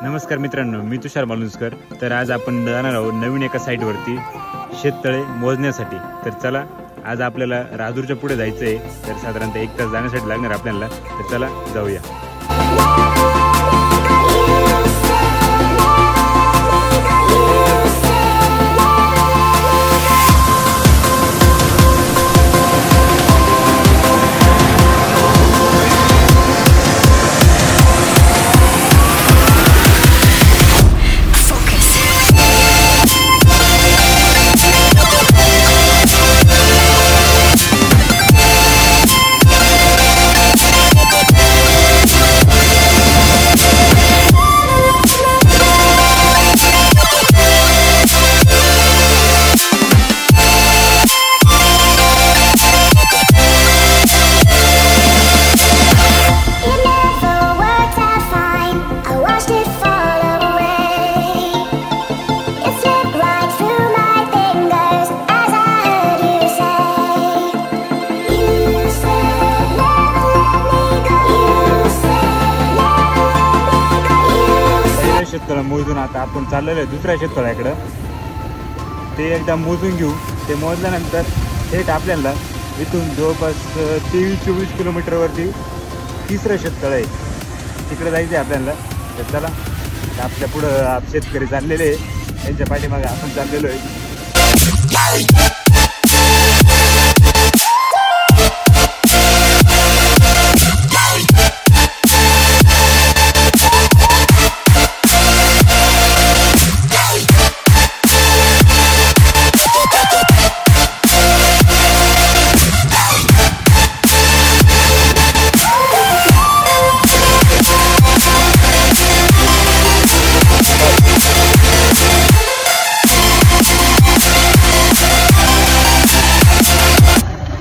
नमस्कार मित्रांनो, मी तुषार मालुसकर। तर आज आपण जाणार आहोत नवीन एका साईटवरती शेततळे मोजण्यासाठी। तर चला, आज आपल्याला राजूरच्या पुढे जायचं आहे। तर साधारणतः 1 तास जाण्यासाठी लागणार आपल्याला। तर चला जाऊया। शेततळ मोजून आता आपण चाललेलो आहे दुसऱ्या शेततळ्याकडे। ते एकदा मोजून घेऊ। ते मोजल्यानंतर थेट आपल्याला इथून जवळपास 23-24 किलोमीटरवरती तिसरं शेततळ आहे, तिकडे जायचं आहे आपल्याला। तर चला, आपल्या पुढं शेतकरी चाललेले, त्यांच्या पाठीमागे आपण चाललेलो आहे।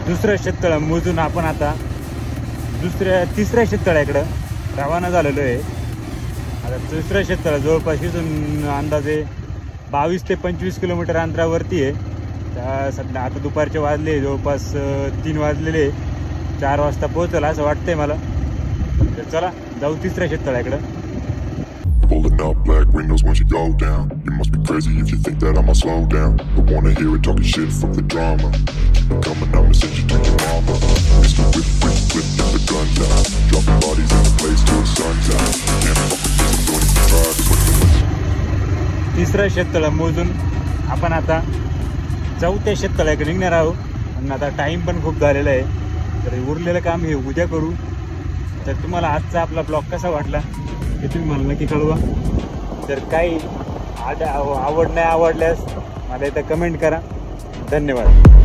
दुसरं शेततळ मोजून आपण आता तिसऱ्या शेततळ्याकडं रवाना झालेलो आहे। आता दुसऱ्या शेततळ जवळपास इथून अंदाजे 22 ते 25 किलोमीटर अंतरावरती आहे। सध्या आता दुपारचे वाजले, जवळपास 3 वाजलेले, 4 वाजता पोहोचल असं वाटतंय मला। तर चला जाऊ तिसऱ्या शेततळ्याकडं। Pulling up black windows once you go down. You must be crazy if you think that I'ma slow down. Don't wanna hear it talking shit from the drama. Keep it coming, I'ma send you to your mama. Mr. Whip, whip, whip, get the guns out. Dropping bodies in the place till the sun's out. Can't fuck with this, I'm doing it for drive. तिसरं शेततळ मोजून आपण आता चौथ्या शेततळ्याकडे निघणार आहोत। आणि आता time पण खूप झालेला आहे, तर उरलेलं काम हे उद्या करू। तर तुम्हाला आजचा आपला ब्लॉग कसा वाटला हे तुम्ही मला नक्की कळवा। तर काही आवड नाही आवडल्यास मला इथं कमेंट करा। धन्यवाद।